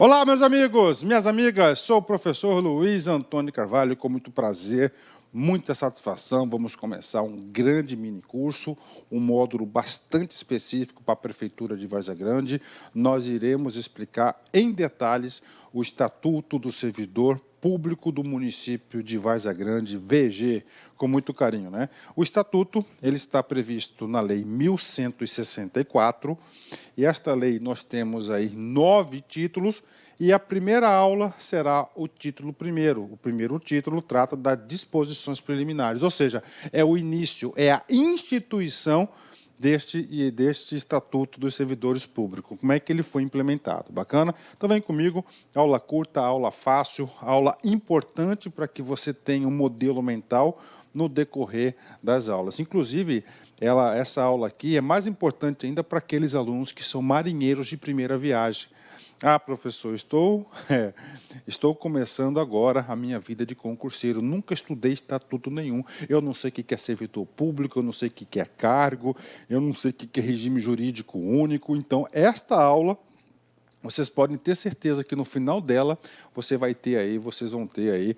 Olá, meus amigos, minhas amigas, sou o professor Luiz Antônio Carvalho, com muito prazer, muita satisfação. Vamos começar um grande mini curso, um módulo bastante específico para a Prefeitura de Várzea Grande. Nós iremos explicar em detalhes o Estatuto do Servidor Público do município de Várzea Grande, VG, com muito carinho, né? O Estatuto, ele está previsto na Lei 1164, e esta lei nós temos aí 9 títulos, e a primeira aula será o título primeiro. O primeiro título trata das disposições preliminares, ou seja, é o início, é a instituição deste Estatuto dos Servidores Públicos. Como é que ele foi implementado? Bacana? Então vem comigo, aula curta, aula fácil, aula importante para que você tenha um modelo mental no decorrer das aulas. Inclusive, essa aula aqui é mais importante ainda para aqueles alunos que são marinheiros de primeira viagem. Ah, professor, estou começando agora a minha vida de concurseiro. Nunca estudei estatuto nenhum. Eu não sei o que é servidor público, eu não sei o que é cargo, eu não sei o que é regime jurídico único. Então, esta aula, vocês podem ter certeza que no final dela vocês vão ter aí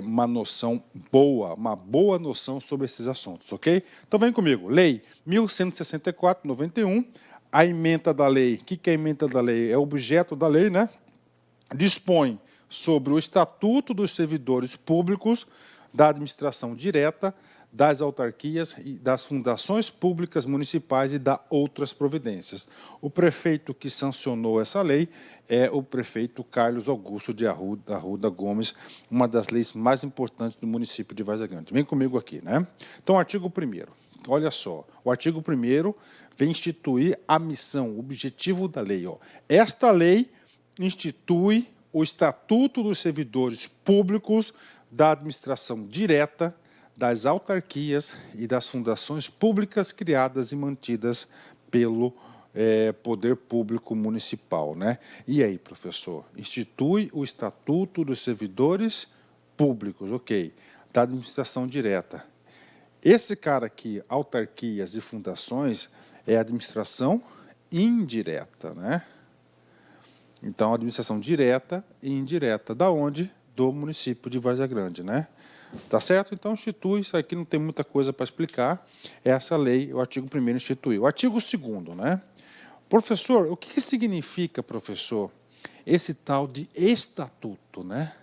uma noção boa, uma boa noção sobre esses assuntos, ok? Então vem comigo. Lei 1164/91. A ementa da lei, o que é a ementa da lei? É o objeto da lei, né? Dispõe sobre o Estatuto dos Servidores Públicos, da administração direta, das autarquias e das fundações públicas municipais e da outras providências. O prefeito que sancionou essa lei é o prefeito Carlos Augusto de Arruda Gomes, uma das leis mais importantes do município de Várzea Grande. Vem comigo aqui, né? Então, artigo 1º. Olha só, o artigo 1º vem instituir a missão, o objetivo da lei. Ó. Esta lei institui o Estatuto dos Servidores Públicos da administração direta, das autarquias e das fundações públicas criadas e mantidas pelo Poder Público Municipal. Né? E aí, professor? Institui o Estatuto dos Servidores Públicos, ok, da administração direta. Esse cara aqui, autarquias e fundações, é a administração indireta, né? Então, administração direta e indireta. Da onde? Do município de Várzea Grande, né? Tá certo? Então, institui, isso aqui não tem muita coisa para explicar. Essa lei, o artigo 1º instituiu. O artigo 2º, né? Professor, o que significa, professor, esse tal de estatuto, né?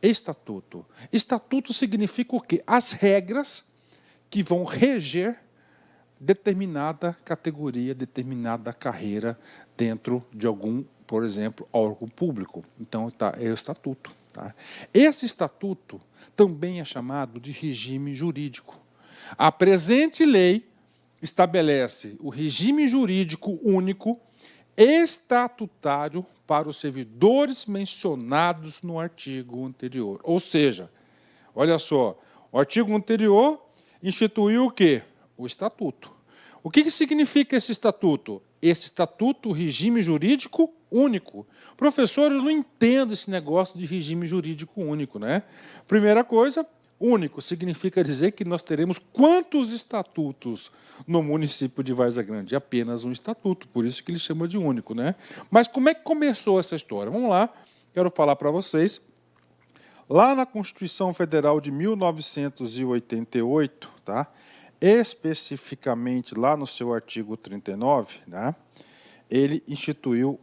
Estatuto. Estatuto significa o quê? As regras que vão reger determinada categoria, determinada carreira dentro de algum, por exemplo, órgão público. Então, é o estatuto. Tá? Esse estatuto também é chamado de regime jurídico. A presente lei estabelece o regime jurídico único estatutário para os servidores mencionados no artigo anterior. Ou seja, olha só, o artigo anterior instituiu o quê? O estatuto. O que significa esse estatuto? Esse estatuto, regime jurídico único. Professor, eu não entendo esse negócio de regime jurídico único, né? Primeira coisa, único significa dizer que nós teremos quantos estatutos no município de Várzea Grande? Apenas um estatuto, por isso que ele chama de único, né? Mas como é que começou essa história? Vamos lá, quero falar para vocês. Lá na Constituição Federal de 1988, tá? Especificamente lá no seu artigo 39, né? Ele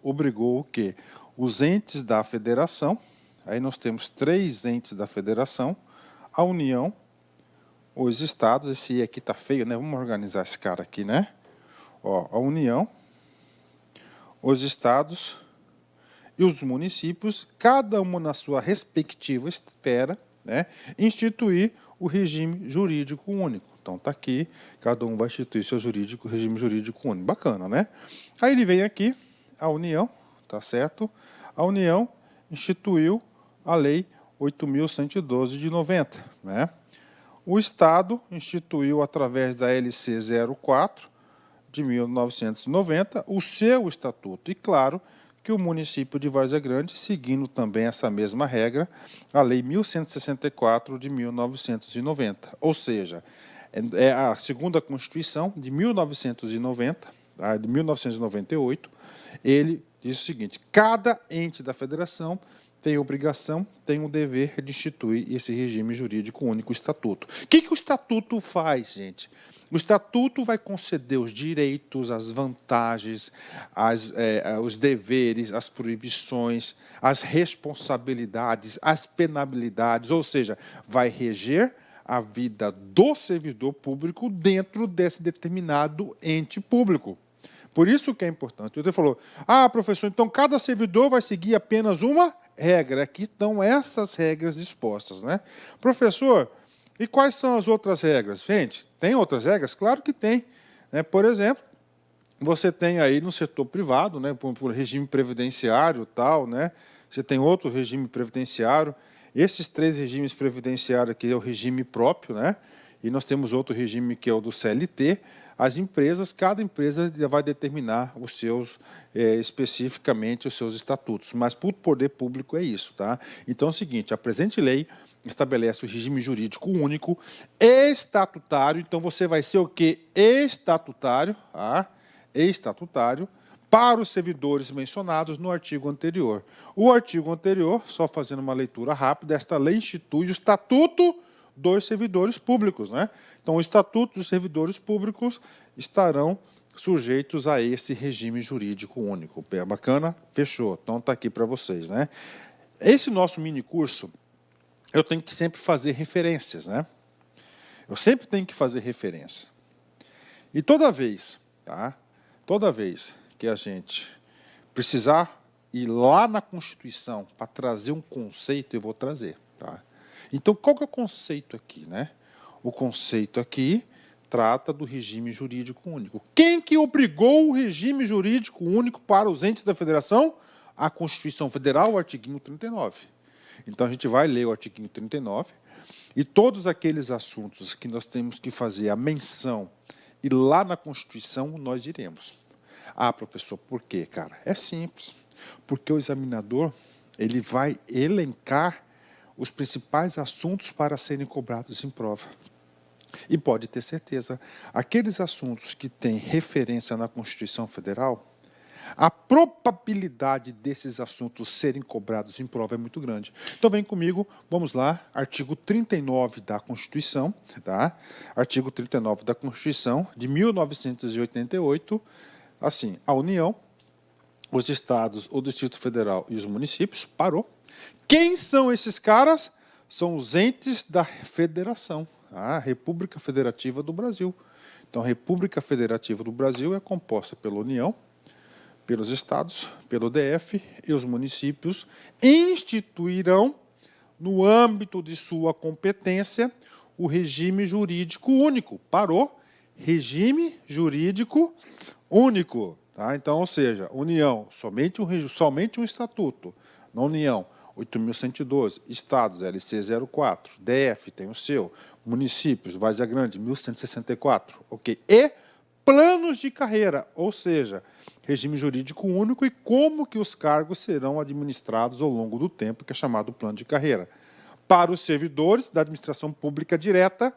obrigou o quê? Os entes da federação, aí nós temos 3 entes da federação, a União, os estados, esse aqui está feio, né? Vamos organizar esse cara aqui, né? Ó, a União, os estados e os municípios, cada uma na sua respectiva esfera, né, instituir o regime jurídico único. Então, está aqui, cada um vai instituir seu regime jurídico único. Bacana, né? Aí ele vem aqui, a União, tá certo? A União instituiu a Lei 8.112 de 90, né? O Estado instituiu, através da LC 04 de 1990, o seu estatuto. E, claro, que o município de Várzea Grande, seguindo também essa mesma regra, a Lei 1164 de 1990. Ou seja, é a segunda Constituição de 1990, de 1998, ele diz o seguinte: cada ente da federação tem a obrigação, tem o dever de instituir esse regime jurídico único, o Estatuto. O que o Estatuto faz, gente? O Estatuto vai conceder os direitos, as vantagens, os deveres, as proibições, as responsabilidades, as penalidades, ou seja, vai reger a vida do servidor público dentro desse determinado ente público. Por isso que é importante. Você falou, professor, então cada servidor vai seguir apenas uma regra. Aqui estão essas regras dispostas, né? Professor, e quais são as outras regras? Gente, tem outras regras? Claro que tem. Né? Por exemplo, você tem aí no setor privado, né, por regime previdenciário tal, né? Você tem outro regime previdenciário. Esses 3 regimes previdenciários aqui é o regime próprio, né? E nós temos outro regime que é o do CLT. As empresas, cada empresa vai determinar os seus, especificamente os seus estatutos, mas para o poder público é isso, tá? Então é o seguinte, a presente lei estabelece o regime jurídico único, estatutário, então você vai ser o quê? Estatutário, tá? Estatutário, para os servidores mencionados no artigo anterior. O artigo anterior, só fazendo uma leitura rápida, esta lei institui o Estatuto dos servidores públicos, né? Então, o Estatuto dos servidores públicos estarão sujeitos a esse regime jurídico único. Bacana? Fechou. Então, está aqui para vocês, né? Esse nosso mini curso, eu tenho que sempre fazer referências, né? Eu sempre tenho que fazer referência. E toda vez, tá? Toda vez que a gente precisar ir lá na Constituição para trazer um conceito, eu vou trazer, tá? Então, qual que é o conceito aqui, né? O conceito aqui trata do regime jurídico único. Quem que obrigou o regime jurídico único para os entes da federação? A Constituição Federal, o artiguinho 39. Então, a gente vai ler o artiguinho 39 e todos aqueles assuntos que nós temos que fazer a menção e lá na Constituição nós diremos. Professor, por quê, cara? É simples. Porque o examinador ele vai elencar os principais assuntos para serem cobrados em prova. E pode ter certeza, aqueles assuntos que têm referência na Constituição Federal, a probabilidade desses assuntos serem cobrados em prova é muito grande. Então, vem comigo, vamos lá, artigo 39 da Constituição, tá? Artigo 39 da Constituição, de 1988, assim, a União, os estados, o Distrito Federal e os municípios, parou. Quem são esses caras? São os entes da federação, a República Federativa do Brasil. Então, a República Federativa do Brasil é composta pela União, pelos estados, pelo DF e os municípios instituirão, no âmbito de sua competência, o regime jurídico único. Parou? Regime jurídico único. Tá? Então, ou seja, União, somente um estatuto. Na União, 8.112, estados, LC 04, DF tem o seu, municípios, Várzea Grande, 1.164, ok? E planos de carreira, ou seja, regime jurídico único e como que os cargos serão administrados ao longo do tempo, que é chamado plano de carreira. Para os servidores da administração pública direta,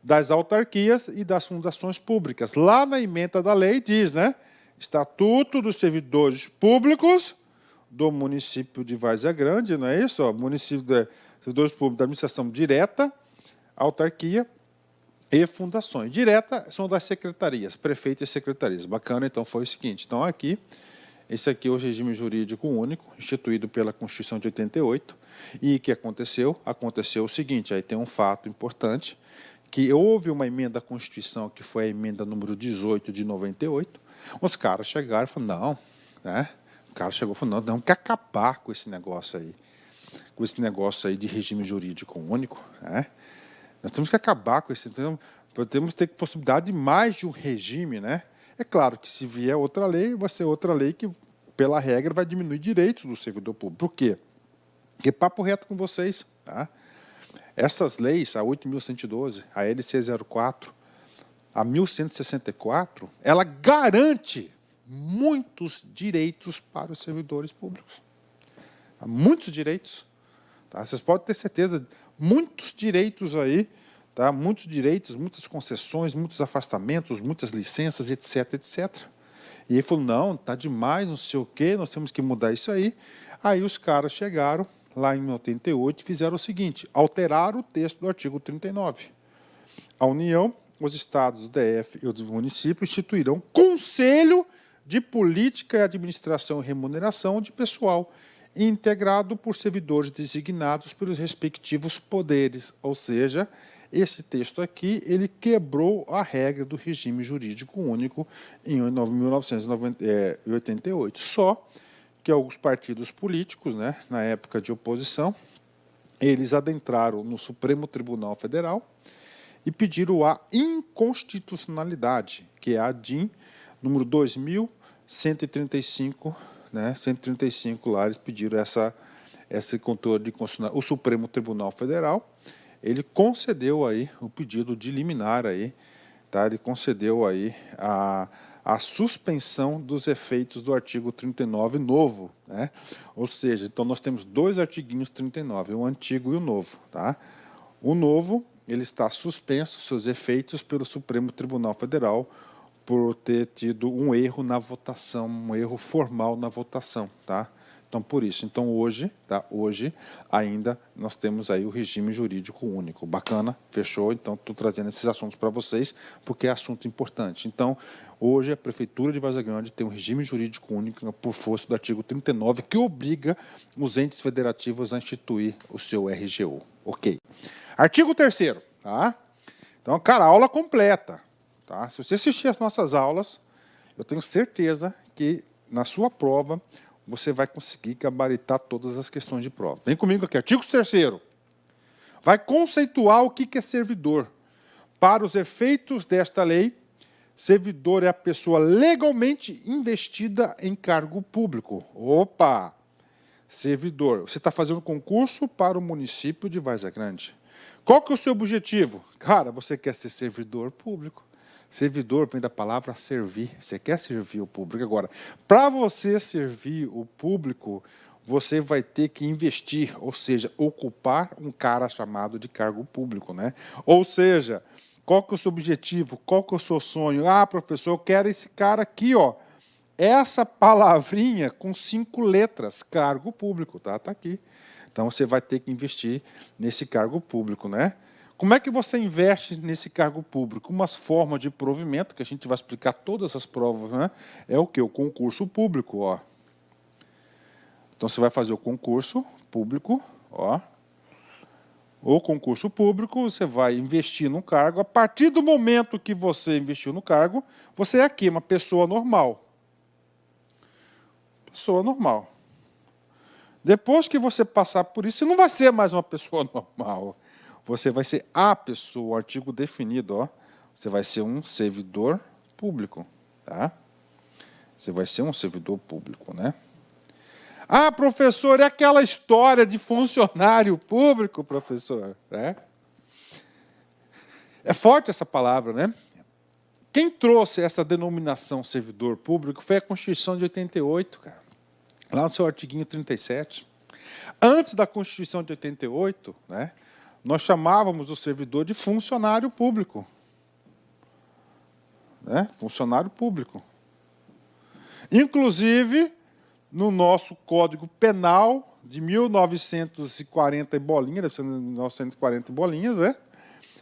das autarquias e das fundações públicas. Lá na ementa da lei diz, né? Estatuto dos servidores públicos do município de Várzea Grande, não é isso? Município de servidores públicos da administração direta, autarquia e fundações. Direta são das secretarias, prefeito e secretarias. Bacana, então foi o seguinte. Então, aqui, esse aqui é o regime jurídico único, instituído pela Constituição de 88. E o que aconteceu? Aconteceu o seguinte, aí tem um fato importante, que houve uma emenda à Constituição, que foi a emenda número 18 de 98. Os caras chegaram e falaram, não, né? O cara chegou e falou, não, temos que acabar com esse negócio aí de regime jurídico único, né? Nós temos que acabar com esse, temos que ter possibilidade de mais de um regime, né? É claro que se vier outra lei, vai ser outra lei que, pela regra, vai diminuir direitos do servidor público. Por quê? Porque, papo reto com vocês, tá? Essas leis, a 8.112, a LC 04, a 1.164, ela garante muitos direitos para os servidores públicos. Muitos direitos. Tá? Vocês podem ter certeza, muitos direitos aí, tá? Muitos direitos, muitas concessões, muitos afastamentos, muitas licenças, etc, etc. E ele falou, não, está demais, não sei o quê, nós temos que mudar isso aí. Aí os caras chegaram, lá em 88, e fizeram o seguinte, alteraram o texto do artigo 39. A União, os estados, o DF e os municípios instituirão Conselho de Política e Administração e Remuneração de Pessoal, integrado por servidores designados pelos respectivos poderes. Ou seja, esse texto aqui, ele quebrou a regra do regime jurídico único em 1988. Só que alguns partidos políticos, né, na época de oposição, eles adentraram no Supremo Tribunal Federal e pediram a inconstitucionalidade, que é a DIN número 2135, né, 135 lá, eles pediram esse controle de constitucionalidade. O Supremo Tribunal Federal, ele concedeu aí o pedido de liminar aí, tá? Ele concedeu aí a suspensão dos efeitos do artigo 39 novo, né? Ou seja, então nós temos dois artiguinhos 39, o antigo e o novo, tá? O novo, ele está suspenso, seus efeitos, pelo Supremo Tribunal Federal, por ter tido um erro na votação, um erro formal na votação, tá? Então, por isso. Então, hoje, tá? Hoje, ainda, nós temos aí o regime jurídico único. Bacana, fechou? Então, estou trazendo esses assuntos para vocês, porque é assunto importante. Então, hoje, a Prefeitura de Várzea Grande tem um regime jurídico único por força do artigo 39, que obriga os entes federativos a instituir o seu RGU. Ok. Artigo 3º, tá? Então, cara, aula completa. Tá? Se você assistir as nossas aulas, eu tenho certeza que, na sua prova, você vai conseguir gabaritar todas as questões de prova. Vem comigo aqui, artigo 3º. Vai conceituar o que é servidor. Para os efeitos desta lei, servidor é a pessoa legalmente investida em cargo público. Opa! Servidor. Você está fazendo concurso para o município de Várzea Grande. Qual que é o seu objetivo? Cara, você quer ser servidor público. Servidor vem da palavra servir. Você quer servir o público. Agora, para você servir o público, você vai ter que investir, ou seja, ocupar um cara chamado de cargo público, né? Ou seja, qual que é o seu objetivo? Qual que é o seu sonho? Ah, professor, eu quero esse cara aqui, ó. Essa palavrinha com 5 letras, cargo público, tá? Tá aqui. Então, você vai ter que investir nesse cargo público, né? Como é que você investe nesse cargo público? Umas formas de provimento, que a gente vai explicar todas as provas, né? É o quê? O concurso público, ó. Então, você vai fazer o concurso público, ó. O concurso público, você vai investir no cargo. A partir do momento que você investiu no cargo, você é aqui, uma pessoa normal. Pessoa normal. Depois que você passar por isso, você não vai ser mais uma pessoa normal. Você vai ser a pessoa, o artigo definido, ó. Você vai ser um servidor público, tá? Você vai ser um servidor público, né? Ah, professor, é aquela história de funcionário público, professor, né? É forte essa palavra, né? Quem trouxe essa denominação servidor público foi a Constituição de 88, cara. Lá no seu artiguinho 37. Antes da Constituição de 88, né? Nós chamávamos o servidor de funcionário público. Né? Funcionário público. Inclusive, no nosso Código Penal de 1940 e bolinha, deve ser 1940 e bolinhas, né?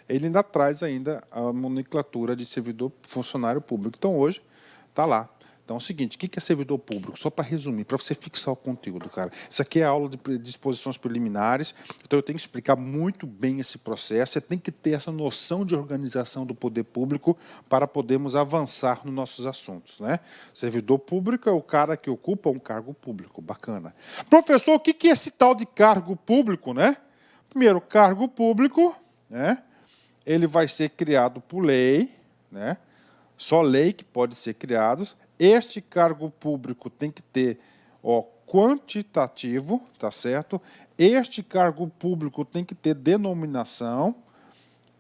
Ele ainda traz ainda a nomenclatura de servidor funcionário público. Então, hoje, está lá. Então, é o seguinte, o que é servidor público? Só para resumir, para você fixar o conteúdo, cara. Isso aqui é a aula de disposições preliminares, então eu tenho que explicar muito bem esse processo, você tem que ter essa noção de organização do poder público para podermos avançar nos nossos assuntos, né? Servidor público é o cara que ocupa um cargo público, bacana. Professor, o que é esse tal de cargo público, né? Primeiro, cargo público, né? Ele vai ser criado por lei, né? Só lei que pode ser criado. Este cargo público tem que ter, ó, quantitativo, tá certo? Este cargo público tem que ter denominação,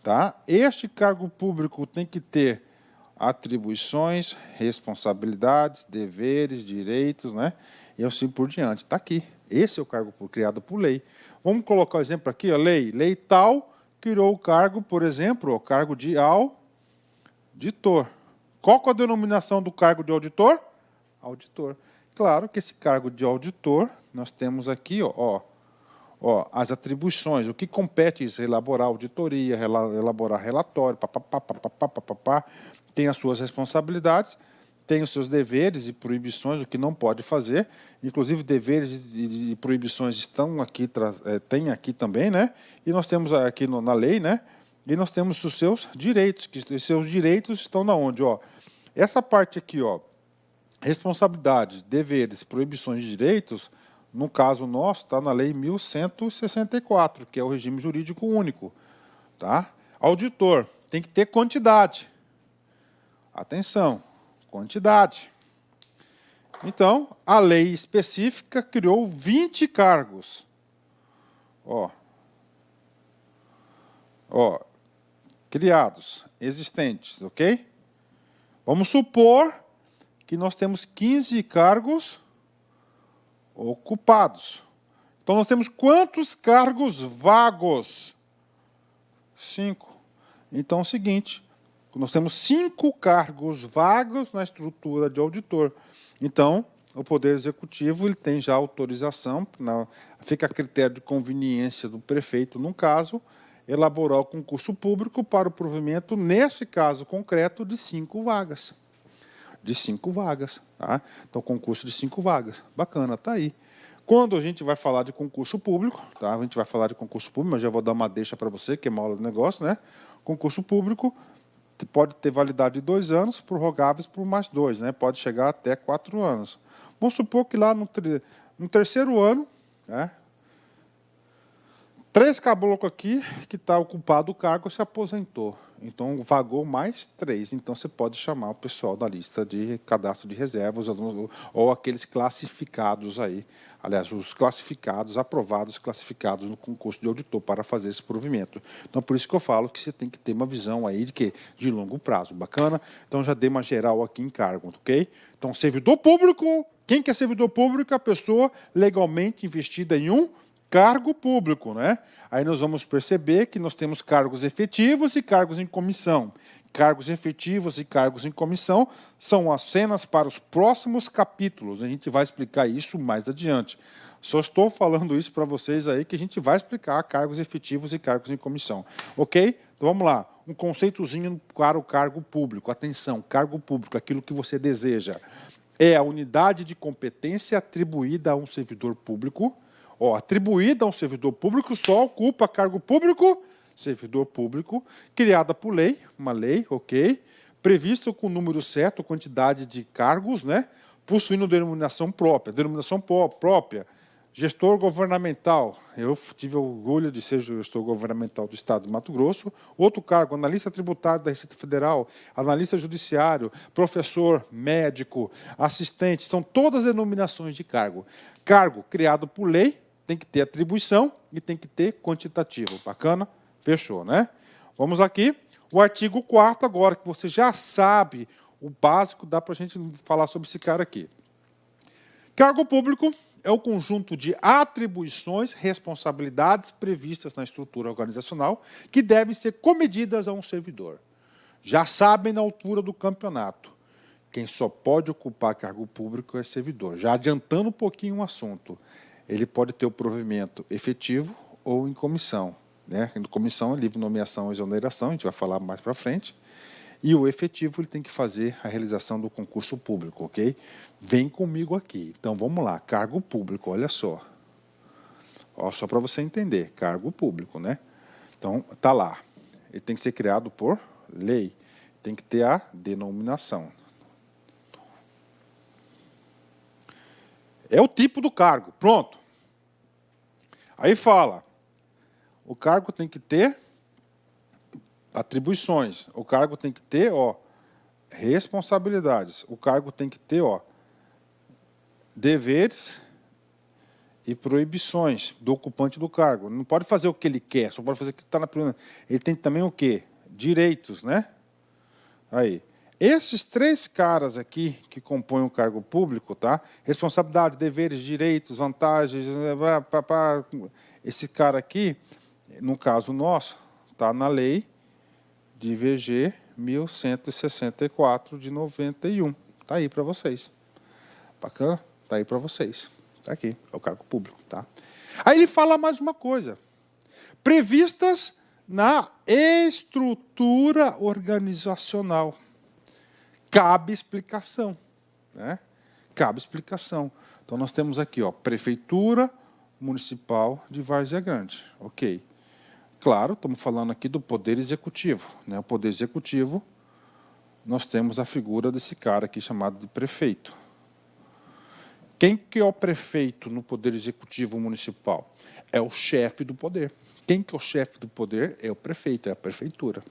tá? Este cargo público tem que ter atribuições, responsabilidades, deveres, direitos, né? E assim por diante. Está aqui. Esse é o cargo criado por lei. Vamos colocar o exemplo aqui, ó, lei. Lei tal criou o cargo, por exemplo, o cargo de auditor. Qual que é a denominação do cargo de auditor? auditor. Claro que esse cargo de auditor, nós temos aqui, as atribuições, o que compete isso, elaborar auditoria, elaborar relatório, tem as suas responsabilidades, tem os seus deveres e proibições, o que não pode fazer, inclusive deveres e proibições estão aqui, tem aqui também, né? E nós temos aqui na lei, né? E nós temos os seus direitos, que os seus direitos estão na onde, Essa parte aqui, responsabilidade, deveres, proibições de direitos, no caso nosso, está na Lei 1164, que é o regime jurídico único. Tá? Auditor, tem que ter quantidade. Atenção, quantidade. Então, a lei específica criou 20 cargos. Criados, existentes, ok? Vamos supor que nós temos 15 cargos ocupados. Então, nós temos quantos cargos vagos? 5. Então, é o seguinte, nós temos 5 cargos vagos na estrutura de auditor. Então, o Poder Executivo ele tem já autorização, fica a critério de conveniência do prefeito, num caso, elaborar o concurso público para o provimento, nesse caso concreto, de 5 vagas. De 5 vagas. Tá? Então, concurso de 5 vagas. Bacana, está aí. Quando a gente vai falar de concurso público, tá? A gente vai falar de concurso público, mas já vou dar uma deixa para você, que é uma aula de negócio, né? Concurso público pode ter validade de 2 anos, prorrogáveis por mais 2, né? Pode chegar até 4 anos. Vamos supor que lá no terceiro ano, né? 3 caboclos aqui, que está ocupado o cargo, se aposentou. Então, vagou mais 3. Então, você pode chamar o pessoal da lista de cadastro de reservas ou aqueles classificados aí. Aliás, os classificados, aprovados, classificados no concurso de auditor para fazer esse provimento. Então, por isso que eu falo que você tem que ter uma visão aí de longo prazo. Bacana? Então, já dei uma geral aqui em cargo, ok? Então, servidor público. Quem que é servidor público? A pessoa legalmente investida em um cargo público, né? Aí nós vamos perceber que nós temos cargos efetivos e cargos em comissão. Cargos efetivos e cargos em comissão são as cenas para os próximos capítulos. A gente vai explicar isso mais adiante. Só estou falando isso para vocês aí, que a gente vai explicar cargos efetivos e cargos em comissão. Ok? Então vamos lá. Um conceitozinho para o cargo público. Atenção, cargo público, aquilo que você deseja. É a unidade de competência atribuída a um servidor público. Atribuída a um servidor público, só ocupa cargo público, servidor público, criada por lei, uma lei, ok, prevista com o número certo, quantidade de cargos, né, possuindo denominação própria, gestor governamental. Eu tive orgulho de ser gestor governamental do Estado de Mato Grosso. Outro cargo, analista tributário da Receita Federal, analista judiciário, professor, médico, assistente, são todas denominações de cargo. Cargo criado por lei, tem que ter atribuição e tem que ter quantitativo. Bacana? Fechou, né? Vamos aqui. O artigo 4º, agora que você já sabe o básico, dá para a gente falar sobre esse cara aqui. Cargo público é o conjunto de atribuições, responsabilidades previstas na estrutura organizacional que devem ser comedidas a um servidor. Já sabem na altura do campeonato. Quem só pode ocupar cargo público é servidor. Já adiantando um pouquinho o assunto, ele pode ter o provimento efetivo ou em comissão. Né? Em comissão é livre nomeação e exoneração, a gente vai falar mais para frente. E o efetivo ele tem que fazer a realização do concurso público, ok? Vem comigo aqui. Então, vamos lá. Cargo público, olha só. Só para você entender. Cargo público, né? Então, está lá. Ele tem que ser criado por lei. Tem que ter a denominação. É o tipo do cargo. Pronto. Aí fala. O cargo tem que ter atribuições. O cargo tem que ter, responsabilidades. O cargo tem que ter, deveres e proibições do ocupante do cargo. Não pode fazer o que ele quer, só pode fazer o que está na primeira. Ele tem também o quê? Direitos, né? Aí. Esses 3 caras aqui que compõem o cargo público, tá? Responsabilidade, deveres, direitos, vantagens, esse cara aqui, no caso nosso, está na lei de VG 1164 de 91. Está aí para vocês. Bacana? Está aí para vocês. Está aqui, é o cargo público. Tá? Aí ele fala mais uma coisa. Previstas na estrutura organizacional. Cabe explicação. Né? Cabe explicação. Então, nós temos aqui, ó, Prefeitura Municipal de Várzea Grande. Ok. Claro, estamos falando aqui do Poder Executivo. Né? O Poder Executivo, nós temos a figura desse cara aqui chamado de prefeito. Quem que é o prefeito no Poder Executivo Municipal? É o chefe do poder. Quem que é o chefe do poder? É o prefeito, é a prefeitura.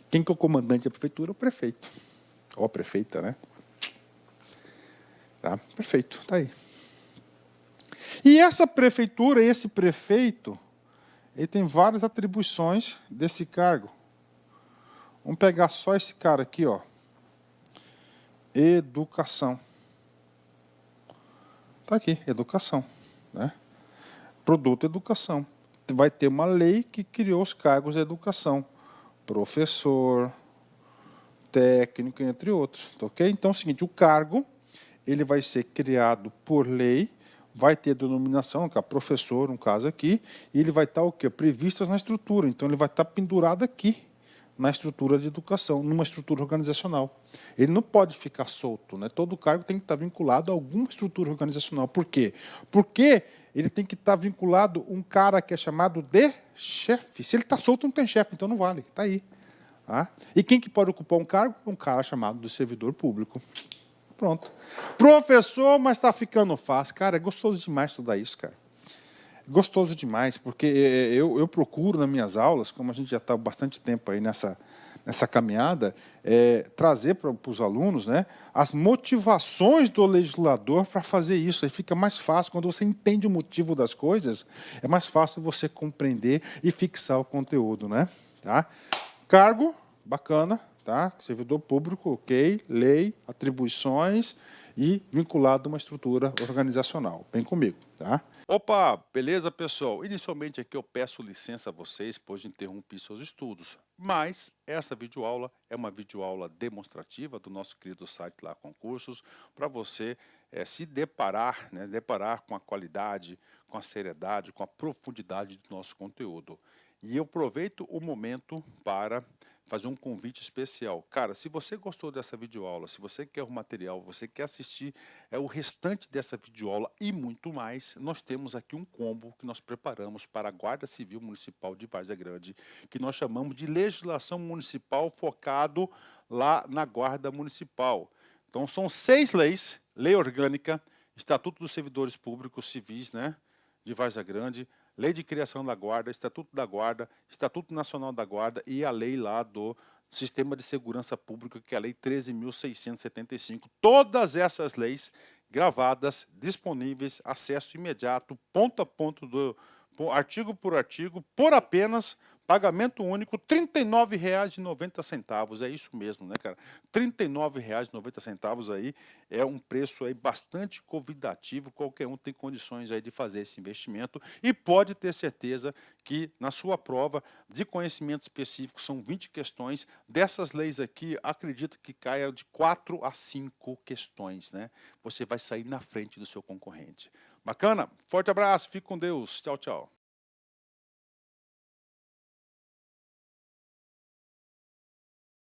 Quem que é o comandante da prefeitura? É o prefeito. Ou a prefeita, né? Tá? Perfeito, está aí. E essa prefeitura, esse prefeito, ele tem várias atribuições desse cargo. Vamos pegar só esse cara aqui, ó. Educação. Está aqui, educação. Né? Produto educação. Vai ter uma lei que criou os cargos de educação. Professor, técnico, entre outros. Ok? Então é o seguinte, o cargo ele vai ser criado por lei, vai ter denominação, que é professor, no caso aqui, e ele vai estar o quê? Previsto na estrutura. Então, ele vai estar pendurado aqui, na estrutura de educação, numa estrutura organizacional. Ele não pode ficar solto. Né? Todo cargo tem que estar vinculado a alguma estrutura organizacional. Por quê? Porque ele tem que estar vinculado a um cara que é chamado de chefe. Se ele está solto, não tem chefe, então não vale. Está aí. Tá? E quem que pode ocupar um cargo? Um cara chamado de servidor público. Pronto. Professor, mas está ficando fácil. Cara, é gostoso demais estudar isso, cara. Gostoso demais, porque eu procuro nas minhas aulas, como a gente já está há bastante tempo aí nessa caminhada, trazer para os alunos, né, as motivações do legislador para fazer isso. Aí fica mais fácil, quando você entende o motivo das coisas, é mais fácil você compreender e fixar o conteúdo. Né? Tá? Cargo, bacana. Tá? Servidor público, ok, lei, atribuições e vinculado a uma estrutura organizacional. Vem comigo, tá? Opa, beleza, pessoal? Inicialmente aqui eu peço licença a vocês, pois interrompi seus estudos. Mas essa videoaula é uma videoaula demonstrativa do nosso querido site lá, Concursos, para você se deparar, né, deparar com a qualidade, com a seriedade, com a profundidade do nosso conteúdo. E eu aproveito o momento para fazer um convite especial. Cara, se você gostou dessa videoaula, se você quer o material, você quer assistir o restante dessa videoaula e muito mais, nós temos aqui um combo que nós preparamos para a Guarda Civil Municipal de Várzea Grande, que nós chamamos de legislação municipal focado lá na Guarda Municipal. Então são 6 leis, lei orgânica, Estatuto dos Servidores Públicos Civis, né, de Várzea Grande, Lei de Criação da Guarda, Estatuto da Guarda, Estatuto Nacional da Guarda e a lei lá do Sistema de Segurança Pública, que é a Lei 13.675. Todas essas leis gravadas, disponíveis, acesso imediato, ponto a ponto, artigo por artigo, por apenas pagamento único, R$ 39,90. É isso mesmo, né, cara? R$ 39,90 aí é um preço aí bastante convidativo. Qualquer um tem condições aí de fazer esse investimento e pode ter certeza que na sua prova de conhecimento específico são 20 questões. Dessas leis aqui, acredito que caia de 4 a 5 questões, né? Você vai sair na frente do seu concorrente. Bacana? Forte abraço, fique com Deus. Tchau, tchau.